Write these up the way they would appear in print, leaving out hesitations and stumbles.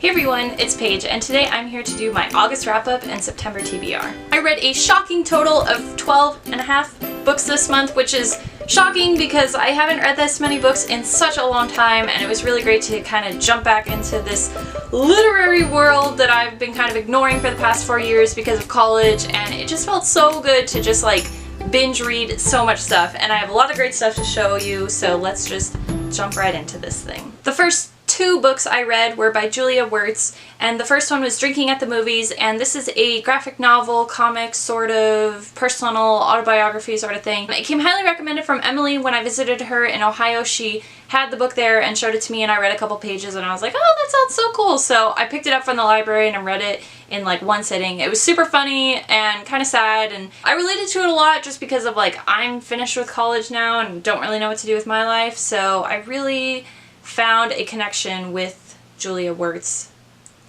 Hey everyone, it's Paige, and today I'm here to do my August wrap-up and September TBR. I read a shocking total of 12 and a half books this month, which is shocking because I haven't read this many books in such a long time, and it was really great to kind of jump back into this literary world that I've been kind of ignoring for the past 4 years because of college, and it just felt so good to just like binge read so much stuff, and I have a lot of great stuff to show you, so let's just jump right into this thing. The first 2 books I read were by Julia Wertz, and the first one was Drinking at the Movies, and this is a graphic novel, comic, sort of personal autobiography sort of thing. It came highly recommended from Emily when I visited her in Ohio. She had the book there and showed it to me, and I read a couple pages and I was like, oh, that sounds so cool. So I picked it up from the library and I read it in like one sitting. It was super funny and kind of sad, and I related to it a lot just because of like, I'm finished with college now and don't really know what to do with my life, so I really found a connection with Julia Wertz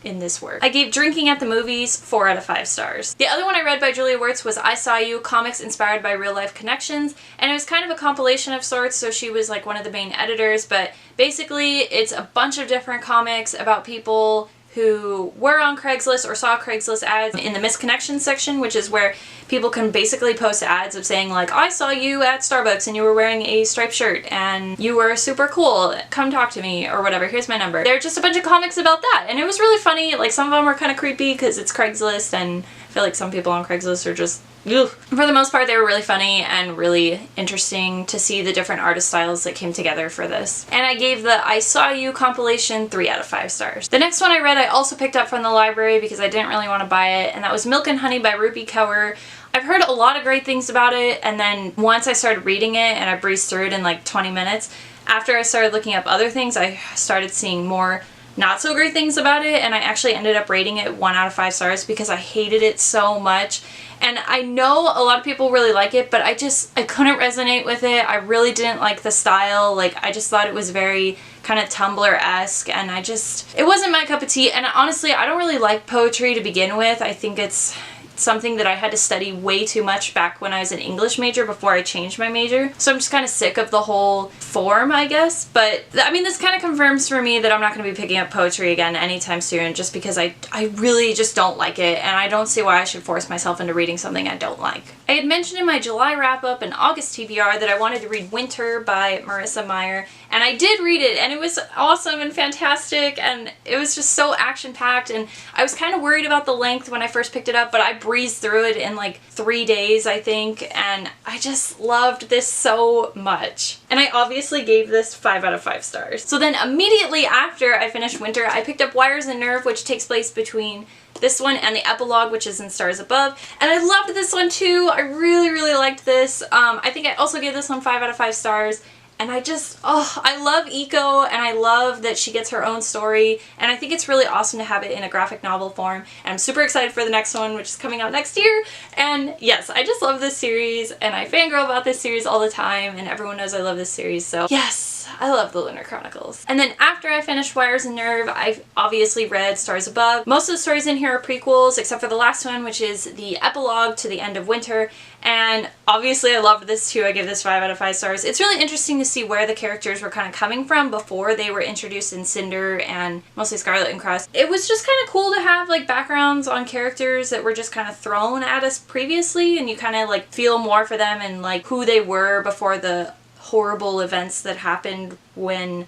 in this work. I gave Drinking at the Movies 4 out of 5 stars. The other one I read by Julia Wertz was I Saw You, Comics Inspired by Real Life Connections, and it was kind of a compilation of sorts, so she was like one of the main editors, but basically it's a bunch of different comics about people who were on Craigslist or saw Craigslist ads in the misconnections section, which is where people can basically post ads of saying like, I saw you at Starbucks and you were wearing a striped shirt and you were super cool, come talk to me, or whatever, here's my number. They're just a bunch of comics about that, and it was really funny. Like, some of them were kind of creepy because it's Craigslist, and I feel like some people on Craigslist are just ugh. For the most part, they were really funny and really interesting to see the different artist styles that came together for this. And I gave the I Saw You compilation 3 out of 5 stars. The next one I read I also picked up from the library because I didn't really want to buy it, and that was Milk and Honey by Rupi Kaur. I've heard a lot of great things about it, and then once I started reading it and I breezed through it in like 20 minutes, after I started looking up other things, I started seeing more not so great things about it, and I actually ended up rating it 1 out of 5 stars because I hated it so much. And I know a lot of people really like it, but I couldn't resonate with it. I really didn't like the style. Like, I just thought it was very kind of Tumblr-esque, and it wasn't my cup of tea. And honestly, I don't really like poetry to begin with. I think it's something that I had to study way too much back when I was an English major before I changed my major. So I'm just kind of sick of the whole form, I guess. But I mean, this kind of confirms for me that I'm not going to be picking up poetry again anytime soon, just because I really just don't like it, and I don't see why I should force myself into reading something I don't like. I had mentioned in my July wrap-up and August TBR that I wanted to read Winter by Marissa Meyer, and I did read it, and it was awesome and fantastic, and it was just so action-packed, and I was kind of worried about the length when I first picked it up, but I breezed through it in like 3 days, I think, and I just loved this so much. And I obviously gave this 5 out of 5 stars. So then immediately after I finished Winter, I picked up Wires and Nerve, which takes place between this one and the epilogue, which is in Stars Above, and I loved this one too. I really liked this. I think I also gave this one 5 out of 5 stars. And I love Eco, and I love that she gets her own story, and I think it's really awesome to have it in a graphic novel form, and I'm super excited for the next one, which is coming out next year. And yes, I just love this series, and I fangirl about this series all the time, and everyone knows I love this series, so yes, I love the Lunar Chronicles. And then after I finished Wires and Nerve, I obviously read Stars Above. Most of the stories in here are prequels, except for the last one, which is the epilogue to the end of Winter, and obviously I loved this too. I give this 5 out of 5 stars. It's really interesting to see where the characters were kind of coming from before they were introduced in Cinder and mostly Scarlet and Cross. It was just kind of cool to have like backgrounds on characters that were just kind of thrown at us previously, and you kind of like feel more for them and like who they were before the horrible events that happened when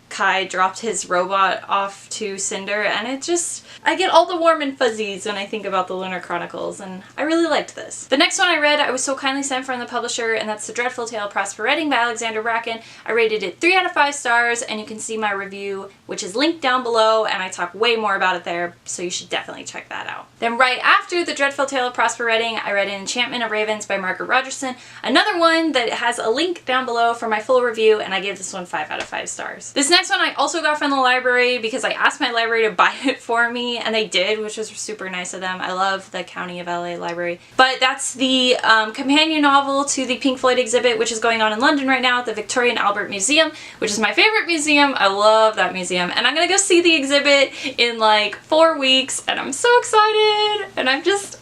Kai dropped his robot off to Cinder, and I get all the warm and fuzzies when I think about the Lunar Chronicles, and I really liked this. The next one I read, I was so kindly sent from the publisher, and that's The Dreadful Tale of Prosper Redding by Alexander Bracken. I rated it 3 out of 5 stars, and you can see my review, which is linked down below, and I talk way more about it there, so you should definitely check that out. Then right after The Dreadful Tale of Prosper Redding, I read Enchantment of Ravens by Margaret Rogerson, another one that has a link down below for my full review, and I gave this one 5 out of 5 stars. This next one I also got from the library because I asked my library to buy it for me, and they did, which was super nice of them. I love the County of LA library. But that's the companion novel to the Pink Floyd exhibit, which is going on in London right now at the Victoria and Albert Museum, which is my favorite museum. I love that museum, and I'm gonna go see the exhibit in like 4 weeks, and I'm so excited, and I'm just,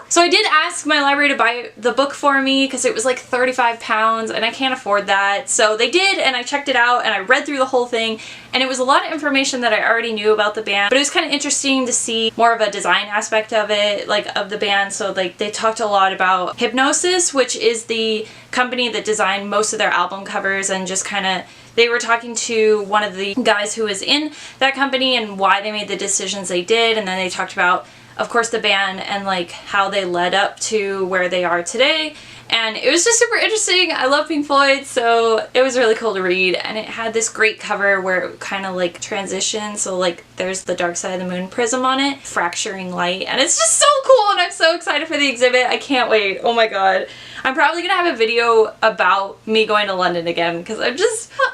So I did ask my library to buy the book for me because it was like £35, and I can't afford that. So they did, and I checked it out, and I read through the whole thing, thing. And it was a lot of information that I already knew about the band, but it was kind of interesting to see more of a design aspect of it, like of the band. So like they talked a lot about Hypnosis, which is the company that designed most of their album covers, and just kind of they were talking to one of the guys who was in that company and why they made the decisions they did. And then they talked about, of course, the band and like how they led up to where they are today. And it was just super interesting. I love Pink Floyd, so it was really cool to read. And it had this great cover where it kind of like transitioned. So like there's the Dark Side of the Moon prism on it, fracturing light. And it's just so cool, and I'm so excited for the exhibit. I can't wait. Oh my god. I'm probably gonna have a video about me going to London again because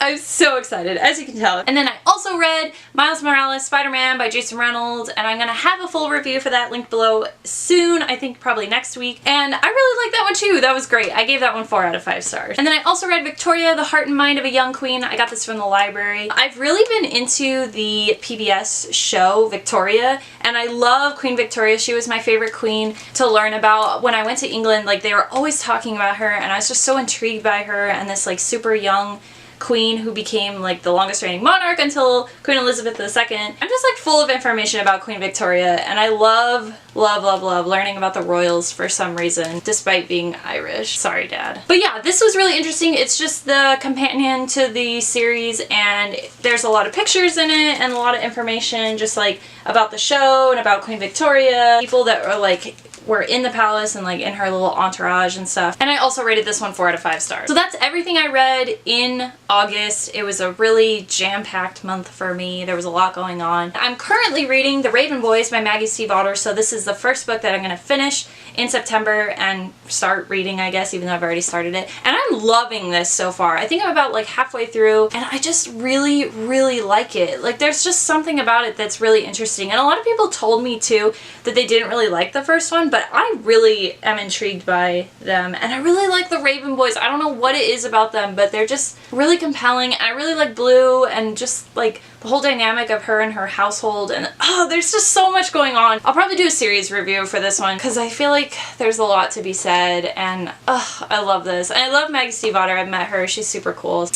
I'm so excited, as you can tell. And then I also read Miles Morales' Spider-Man by Jason Reynolds, and I'm gonna have a full review for that linked below soon, I think probably next week. And I really liked that one too. That was great. I gave that one 4 out of 5 stars. And then I also read Victoria, The Heart and Mind of a Young Queen. I got this from the library. I've really been into the PBS show Victoria, and I love Queen Victoria. She was my favorite queen to learn about. When I went to England, like they were always talking about her, and I was just so intrigued by her and this like super young queen who became like the longest reigning monarch until Queen Elizabeth II. I'm just like full of information about Queen Victoria, and I love learning about the royals for some reason, despite being Irish. Sorry, Dad. But yeah, this was really interesting. It's just the companion to the series, and there's a lot of pictures in it and a lot of information just like about the show and about Queen Victoria, people that are like were in the palace and like in her little entourage and stuff. And I also rated this one 4 out of 5 stars. So that's everything I read in August. It was a really jam-packed month for me. There was a lot going on. I'm currently reading The Raven Boys by Maggie Stiefvater, so this is the first book that I'm gonna finish in September and start reading, I guess, even though I've already started it. And I'm loving this so far. I think I'm about like halfway through, and I just really like it. Like there's just something about it that's really interesting. And a lot of people told me too that they didn't really like the first one, but I really am intrigued by them, and I really like the Raven Boys. I don't know what it is about them, but they're just really compelling. I really like Blue and just like the whole dynamic of her and her household, and there's just so much going on. I'll probably do a series review for this one because I feel like there's a lot to be said, and I love this. And I love Maggie Stiefvater. I've met her. She's super cool.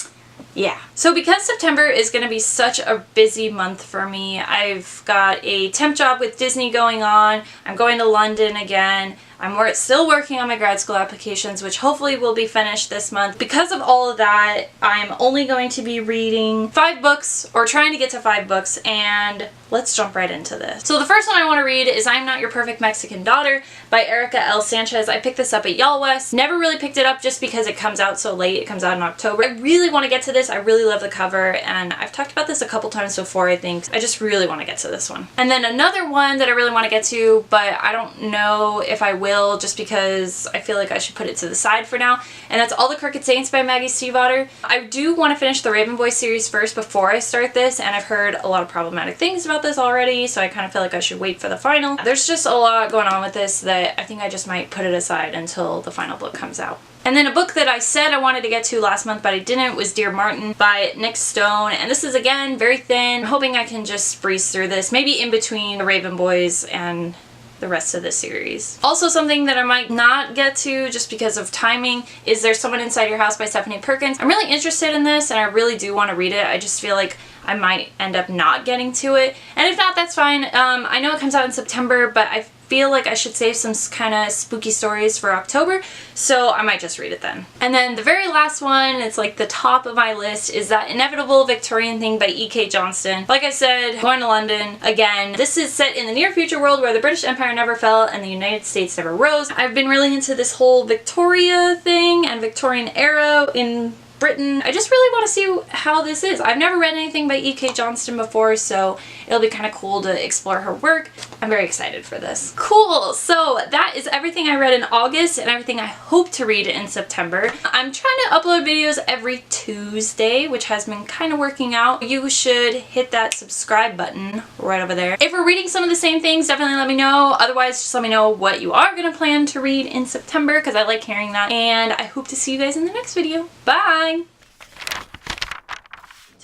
Yeah. So because September is going to be such a busy month for me, I've got a temp job with Disney going on. I'm going to London again. I'm still working on my grad school applications, which hopefully will be finished this month. Because of all of that, I'm only going to be reading 5 books, or trying to get to 5 books, and let's jump right into this. So the first one I want to read is I'm Not Your Perfect Mexican Daughter by Erica L. Sanchez. I picked this up at Y'all West. Never really picked it up just because it comes out so late. It comes out in October. I really want to get to this. I really love the cover, and I've talked about this a couple times before, I think. I just really want to get to this one. And then another one that I really want to get to, but I don't know if I will, just because I feel like I should put it to the side for now, and that's All the Crooked Saints by Maggie Stiefvater. I do want to finish the Raven Boys series first before I start this, and I've heard a lot of problematic things about this already, so I kind of feel like I should wait for the final. There's just a lot going on with this that I think I just might put it aside until the final book comes out. And then a book that I said I wanted to get to last month but I didn't was Dear Martin by Nick Stone, and this is again very thin. I'm hoping I can just breeze through this, maybe in between the Raven Boys and the rest of the series. Also, something that I might not get to just because of timing is There's Someone Inside Your House by Stephanie Perkins. I'm really interested in this and I really do want to read it. I just feel like I might end up not getting to it, and if not, that's fine. I know it comes out in September, but I feel like I should save some kind of spooky stories for October, so I might just read it then. And then the very last one, it's like the top of my list, is That Inevitable Victorian Thing by E.K. Johnston. Like I said, going to London again. This is set in the near future world where the British Empire never fell and the United States never rose. I've been really into this whole Victoria thing and Victorian era in Britain. I just really want to see how this is. I've never read anything by E.K. Johnston before, so it'll be kind of cool to explore her work. I'm very excited for this. Cool! So that is everything I read in August and everything I hope to read in September. I'm trying to upload videos every Tuesday, which has been kind of working out. You should hit that subscribe button right over there. If we're reading some of the same things, definitely let me know. Otherwise, just let me know what you are going to plan to read in September, because I like hearing that. And I hope to see you guys in the next video. Bye!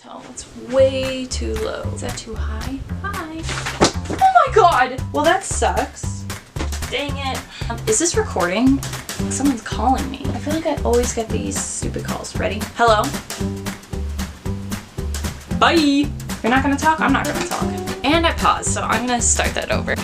Oh, it's way too low. Is that too high? Hi. Oh my god! Well, that sucks. Dang it. Is this recording? Someone's calling me. I feel like I always get these stupid calls. Ready? Hello? Bye! You're not gonna talk? I'm not gonna talk. And I paused, so I'm gonna start that over.